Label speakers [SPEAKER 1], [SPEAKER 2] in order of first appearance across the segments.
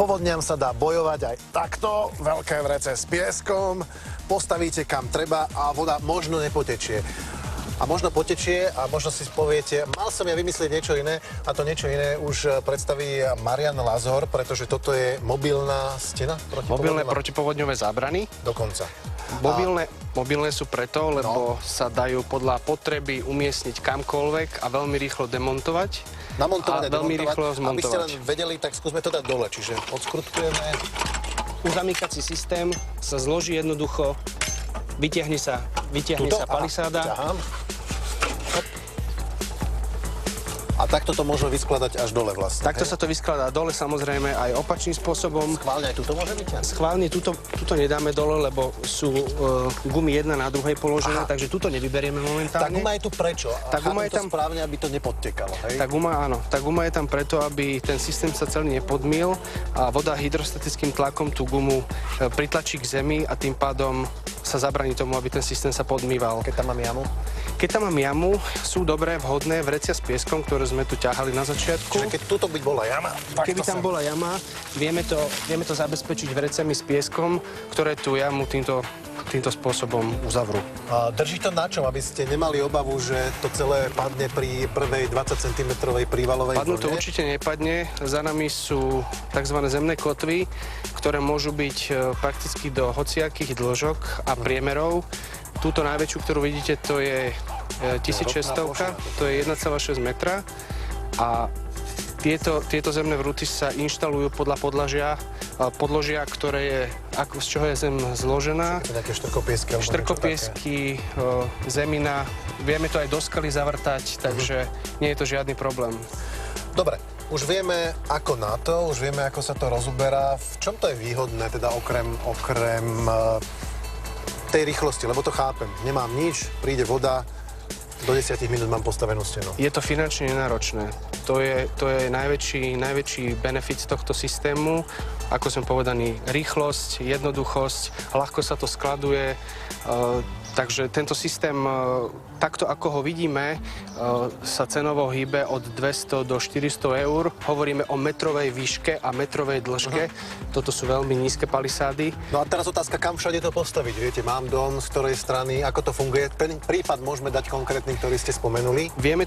[SPEAKER 1] povodňam sa dá bojovať aj takto, veľké vrece s pieskom, postavíte kam treba a voda možno nepotečie. A možno potečie a možno si poviete, mal som ja vymyslieť niečo iné a to niečo iné už predstaví Marian Lazor, pretože toto je mobilná stena
[SPEAKER 2] Mobilné protipovodňové zábrany.
[SPEAKER 1] Dokonca.
[SPEAKER 2] Mobilné sú preto, lebo sa dajú podľa potreby umiestniť kamkoľvek a veľmi rýchlo demontovať.
[SPEAKER 1] Namontovať a
[SPEAKER 2] veľmi rýchlo
[SPEAKER 1] demontovať. Aby ste len vedeli, tak skúsme to dať dole. Čiže odskrutkujeme.
[SPEAKER 2] Uzamykací systém sa zloží jednoducho, vytiahne sa palisáda.
[SPEAKER 1] Ťahám. A takto to môžeme vyskladať až dole vlastne.
[SPEAKER 2] Takto sa to vyskladá dole, samozrejme aj opačným spôsobom.
[SPEAKER 1] Schválne aj tuto môže vyťahnuť?
[SPEAKER 2] Schválne tuto nedáme dole, lebo sú gumy jedna na druhej položené, takže tuto nevyberieme momentálne.
[SPEAKER 1] Tá guma je tu prečo?
[SPEAKER 2] Tá guma je tam
[SPEAKER 1] správne, aby to nepodtekalo, hej?
[SPEAKER 2] Tá guma je tam preto, aby ten systém sa celý nepodmýl a voda hydrostatickým tlakom tú gumu pritlačí k zemi a tým pádom sa zabraní tomu, aby ten systém sa podmýval.
[SPEAKER 1] Keď tam mám jamu?
[SPEAKER 2] Keď tam mám jamu, sú dobré, vhodné vrecia s pieskom, ktoré sme tu ťahali na začiatku.
[SPEAKER 1] Čiže keď tuto by bola jama,
[SPEAKER 2] keby tam bola jama, vieme to zabezpečiť vreciami s pieskom, ktoré tú jamu týmto spôsobom uzavrú.
[SPEAKER 1] A drží to na čom, aby ste nemali obavu, že to celé padne pri prvej 20 cm prívalovej vlne?
[SPEAKER 2] Padnú to určite nepadne. Za nami sú tzv. Zemné kotvy, ktoré môžu byť prakticky do hociakých dĺžok a priemerov. Túto najväčšiu, ktorú vidíte, to je 1600, to je 1,6 metra a tieto zemné vrúty sa inštalujú podľa podložia, ktoré je, z čoho je zem zložená.
[SPEAKER 1] Také štrkopiesky.
[SPEAKER 2] Štrkopiesky, zemina, vieme to aj do skaly zavrtať, takže nie je to žiadny problém.
[SPEAKER 1] Dobre. Už vieme, ako na to, už vieme, ako sa to rozoberá. V čom to je výhodné, teda okrem tej rýchlosti, lebo to chápem. Nemám nič, príde voda, do 10 minút mám postavenú stenu. Je
[SPEAKER 2] to finančne nenáročné. To je najväčší benefit tohto systému. Ako som povedaný, rýchlosť, jednoduchosť, ľahko sa to skladuje. Takže tento systém, takto ako ho vidíme, sa cenovo hýbe od 200 do 400 eur. Hovoríme o metrovej výške a metrovej dĺžke. Toto sú veľmi nízke palisády.
[SPEAKER 1] No a teraz otázka, kam všade to postaviť? Viete, mám dom, z ktorej strany, ako to funguje? Ten prípad môžeme dať konkrétny, ktorý ste spomenuli?
[SPEAKER 2] Vieme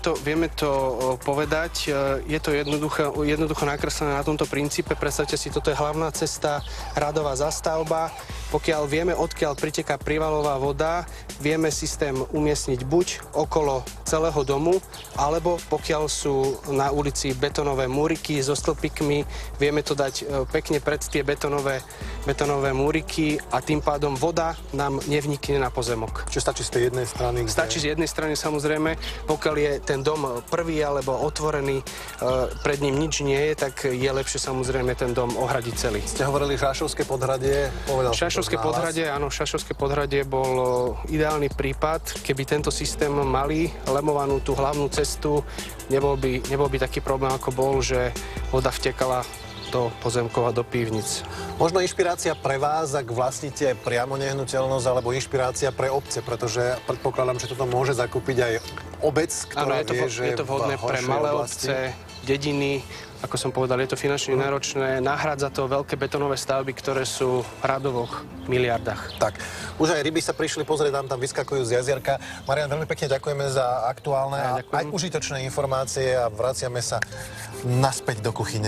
[SPEAKER 2] to povedať. Je to jednoducho nakreslené na tomto princípe. Predstavte si, toto je hlavná cesta, radová zastavba. Pokiaľ vieme, odkiaľ priteká prívalová voda, vieme systém umiestniť buď okolo celého domu, alebo pokiaľ sú na ulici betónové múriky so stĺpikmi, vieme to dať pekne pred tie betónové múriky a tým pádom voda nám nevnikne na pozemok.
[SPEAKER 1] Čiže stačí z tej jednej strany?
[SPEAKER 2] Stačí z jednej strany, samozrejme. Pokiaľ je ten dom prvý alebo otvorený, pred ním nič nie je, tak je lepšie samozrejme ten dom ohradiť celý.
[SPEAKER 1] Ste hovorili Šášovské podhradie?
[SPEAKER 2] Šášovské podhradie bol ideálny prípad. Keby tento systém mali, lemovanú tú hlavnú cestu, nebol by taký problém, ako bol, že voda vtekala do pozemkov a do pivnic.
[SPEAKER 1] Možno inšpirácia pre vás, ak vlastníte priamo nehnuteľnosť, alebo inšpirácia pre obce, pretože predpokladám, že toto môže zakúpiť aj obec, ktorá vie, že
[SPEAKER 2] je to vhodné pre malé obce, dediny. Ako som povedal, je to finančne náročné. Nahrádza to veľké betónové stavby, ktoré sú v radovoch miliardách.
[SPEAKER 1] Tak, už aj ryby sa prišli pozrieť, tam vyskakujú z jazierka. Marian, veľmi pekne ďakujeme za aktuálne a aj užitočné informácie a vraciame sa naspäť do kuchyne.